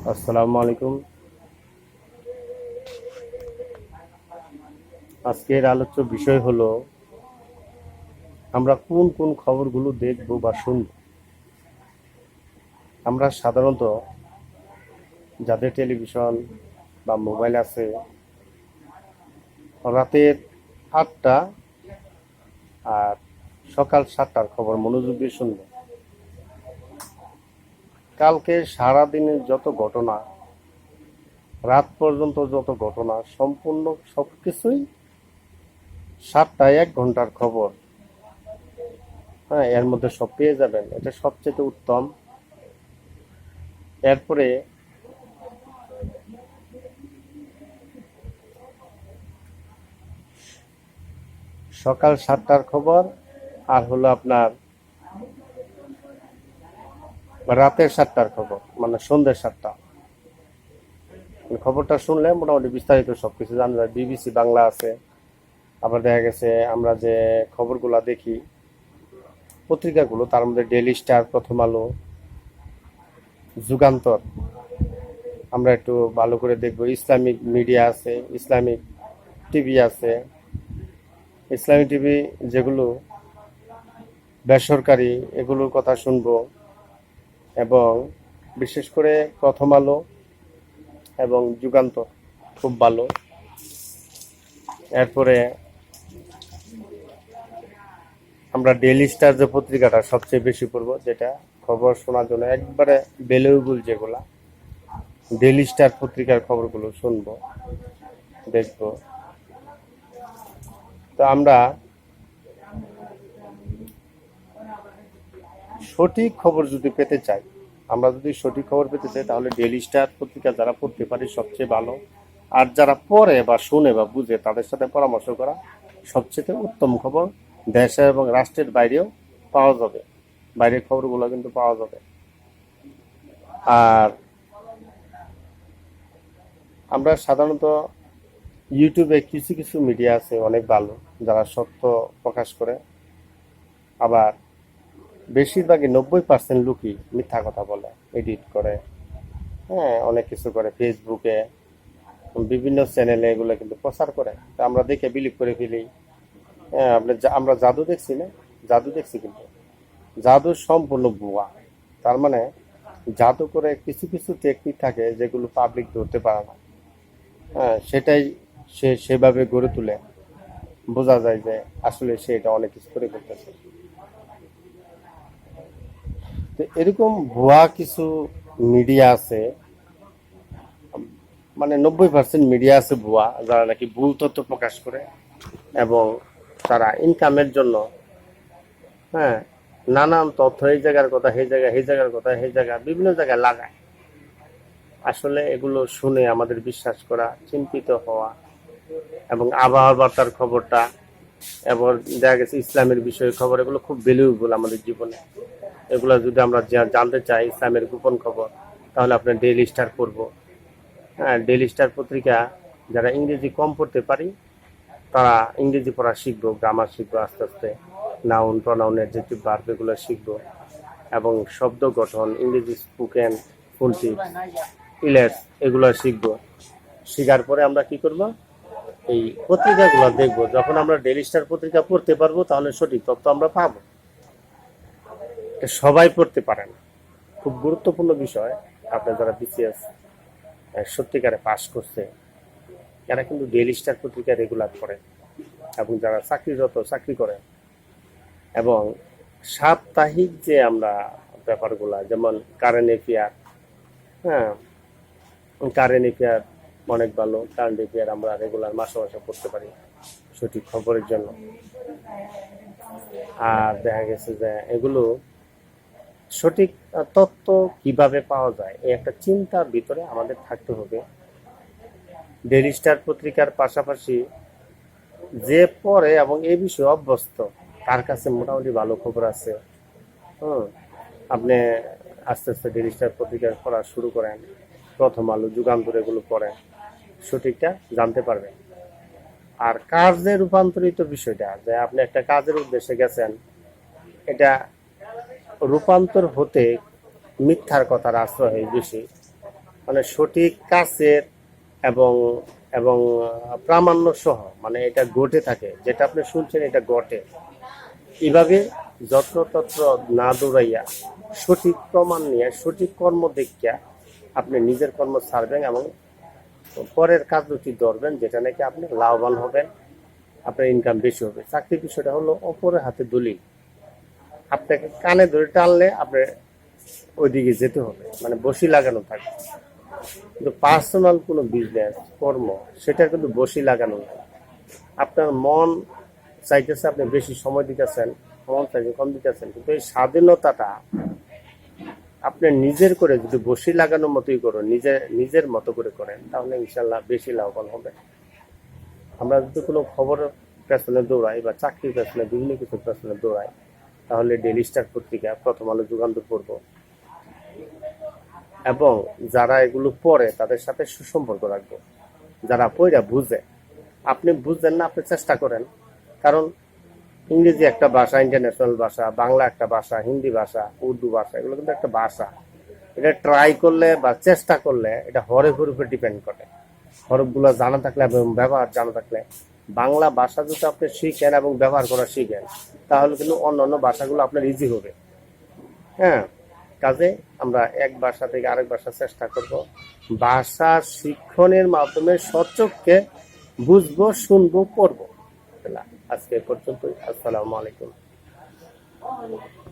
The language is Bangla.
আসসালামু আলাইকুম। আজকের আলোচ্য বিষয় হলো আমরা কোন কোন খবরগুলো দেখব বা শুনব। আমরা সাধারণত যাদের টেলিভিশন বা মোবাইল আছে রাতের 8টা আর সকাল 7টার খবর মনোযোগ দিয়ে শুনব। কালকে সারাদিনের যত ঘটনা, রাত পর্যন্ত যত ঘটনা, সম্পূর্ণ সবকিছুই 7টায় 1 ঘন্টার খবর। হ্যাঁ, এর মধ্যে সব পেয়ে যাবেন, এটা সবচেয়ে উত্তম। এরপরে সকাল 7টার খবর আর হলো আপনার রাতের 7টার খবর, মানে সন্ধ্যে 7টা খবরটা শুনলে মোটামুটি বিস্তারিত সবকিছু জানা যায়। বিবিসি বাংলা আছে, আবার দেখা গেছে আমরা যে খবরগুলা দেখি পত্রিকাগুলো, তার মধ্যে ডেইলি স্টার, প্রথম আলো, যুগান্তর আমরা একটু ভালো করে দেখবো। ইসলামিক মিডিয়া আছে, ইসলামিক টিভি আছে, ইসলামিক টিভি যেগুলো বেসরকারি, এগুলোর কথা শুনবো। এবং বিশেষ করে প্রথম আলো এবং যুগান্তর খুব ভালো। এরপরে আমরা ডেইলি স্টার যে পত্রিকাটা সবচেয়ে বেশি পড়বো, যেটা খবর শোনার জন্য একবারে ভ্যালুয়েবল, যেগুলা ডেইলি স্টার পত্রিকার খবরগুলো শুনবো, দেখবো। তো আমরা সঠিক খবর যদি পেতে চাই, তাহলে ডেইলি স্টার পত্রিকা যারা পড়তে পারে সবচেয়ে ভালো। আর যারা পড়ে বা শুনে বা বুঝে, তাদের সাথে পরামর্শ করা সবচেয়ে উত্তম খবর। দেশে এবং রাষ্ট্রের বাইরেও পাওয়া যাবে, বাইরের খবরগুলো কিন্তু পাওয়া যাবে। আর আমরা সাধারণত ইউটিউবে কিছু কিছু মিডিয়া আছে অনেক ভালো, যারা সত্য প্রকাশ করে। আবার বেশিরভাগই 90% লোকই মিথ্যা কথা বলে, এডিট করে, হ্যাঁ অনেক কিছু করে। ফেসবুকে বিভিন্ন চ্যানেলে এগুলো কিন্তু প্রচার করে, তা আমরা দেখে বিলিভ করে ফেলি। হ্যাঁ, আমরা জাদু দেখছি না, জাদু দেখছি, কিন্তু জাদু সম্পূর্ণ ভুয়া। তার মানে জাদু করে কিছু কিছু টেকনিক থাকে যেগুলো পাবলিক ধরতে পারে না। হ্যাঁ, সেটাই সে সেভাবে গড়ে তুলে, বোঝা যায় যে আসলে সে এটা অনেক কিছু করে ফেলতেছে। তো এরকম ভুয়া কিছু মিডিয়া আছে, মানে 90% মিডিয়া আছে ভুয়া, যারা নাকি ভুল তথ্য প্রকাশ করে এবং তারা ইনকামের জন্য, হ্যাঁ, নানান তথ্য এই জায়গার কথা সেই জায়গায়, সেই জায়গার কথা সেই জায়গায়, বিভিন্ন জায়গায় লাগায়। আসলে এগুলো শুনে আমাদের বিশ্বাস করা, চিন্তিত হওয়া, এবং আবহাওয়ার বার্তার খবরটা, এবং দেখা গেছে ইসলামের বিষয়ে খবর, এগুলো খুব ভ্যালুয়েবল আমাদের জীবনে। এগুলো যদি আমরা জানতে চাই ইসলামের গোপন খবর, তাহলে আপনার ডেইলি স্টার পড়বো। হ্যাঁ, ডেইলি স্টার পত্রিকা, যারা ইংরেজি কম পড়তে পারি তারা ইংরেজি পড়া শিখবো, গ্রামার শিখবো আস্তে আস্তে, নাউন, প্রনাউন, অ্যাডজেক্টিভ, ভার্ব এগুলো শিখবো। এবং শব্দ গঠন, ইংরেজি স্পোকেন, ফুল টিপস, ইলেটস এগুলো শিখবো। শিখার পরে আমরা কি করব, এই পত্রিকাগুলো দেখবো। যখন আমরা ডেইলি স্টার পত্রিকা পড়তে পারবো, তাহলে সঠিক তথ্য আমরা পাবো। এটা সবাই পড়তে পারে না, খুব গুরুত্বপূর্ণ বিষয়। আপনি যারা বিসিএস সত্যিকারে পাস করছে, এরা কিন্তু ডেইলি স্টার পত্রিকা রেগুলার পড়ে। এবং যারা চাকরিরত, চাকরি করে, এবং সাপ্তাহিক যে আমরা ব্যাপারগুলা, যেমন কারেন্ট অ্যাফেয়ার, হ্যাঁ, কারেন্ট অ্যাফেয়ার অনেক ভালো। কারেন্ট অ্যাফেয়ার আমরা রেগুলার মাসে মাসে পড়তে পারি সঠিক খবরের জন্য। আর দেখা গেছে যে এগুলো সঠিক তথ্য কিভাবে পাওয়া যায়, এই একটা চিন্তার ভিতরে আমাদের থাকতে হবে। ডেইলি স্টার পত্রিকার পাশাপাশি যে পড়ে এবং এই বিষয়ে অভ্যস্ত, তার কাছে মোটামুটি ভালো খবর আছে। হুম, আপনি আস্তে আস্তে ডেইলি স্টার পত্রিকা পড়া শুরু করেন, প্রথম আলো, যুগান্তর এগুলো পড়েন, সঠিকটা জানতে পারবেন। আর কাজে রূপান্তরিত বিষয়টা, যে আপনি একটা কাজের উদ্দেশ্যে গেছেন, এটা রূপান্তর হতে মিথ্যার কথার আশ্রয় বেশি। মানে সঠিক কাজের এবং এবং প্রামাণ্য সহ, মানে এটা ঘটে থাকে, যেটা আপনি শুনছেন এটা ঘটে। এইভাবে যত্রতত্র না দৌড়াইয়া সঠিক প্রমাণ নিয়ে সঠিক কর্ম দেখিয়া আপনি নিজের কর্ম ছাড়বেন এবং পরের কাজ দুটি ধরবেন, যেটা নাকি আপনি লাভবান হবেন, আপনার ইনকাম বেশি হবে। চাকরির বিষয়টা হলো অপরের হাতে দলিল, আপনাকে কানে ধরে টানলে আপনার ওইদিকে যেতে হবে, মানে বসি লাগানো থাকবে। কিন্তু পার্সোনাল কোনো বিজনেস কর্ম, সেটা কিন্তু বসি লাগানো নাই। আপনার মন চাইতেছে আপনি বেশি সময় দিতেছেন, মন চাইছে কম দিতেছেন, কিন্তু এই স্বাধীনতাটা আপনি নিজের করে যদি বসি লাগানোর মতোই করুন, নিজের মতো করে করেন, তাহলে ইনশাল্লাহ বেশি লাভবান হবে। আমরা যদি কোনো খবরের পেছনে দৌড়াই বা চাকরির পেছনে বিভিন্ন কিছুর পেছনে দৌড়াই, তাহলে ডেইলি স্টার পত্রিকা, প্রথম আলো, যুগান্তর পড়বো, এবং যারা এগুলো পড়ে তাদের সাথে সুসম্পর্ক রাখবো। যারা পড়া বুঝে, আপনি বুঝলেন না, আপনি চেষ্টা করেন। কারণ ইংরেজি একটা ভাষা, ইন্টারন্যাশনাল ভাষা, বাংলা একটা ভাষা, হিন্দি ভাষা, উর্দু ভাষা, এগুলো কিন্তু একটা ভাষা। এটা ট্রাই করলে বা চেষ্টা করলে এটা হরফের উপর ডিপেন্ড করে। হরফগুলো জানা থাকলে এবং ব্যবহার জানা থাকলে, বাংলা ভাষা যদি আপনি শিখেন এবং ব্যবহার করা শিখেন, তাহলে কিন্তু অন্য ভাষাগুলো আপনার ইজি হবে। হ্যাঁ, কাজে আমরা এক ভাষা থেকে আরেক ভাষা চেষ্টা করব, ভাষা শিক্ষণের মাধ্যমে সচক্ষে বুঝবো, শুনবো, পড়বো। আজকে এ পর্যন্তই। আসসালামু আলাইকুম।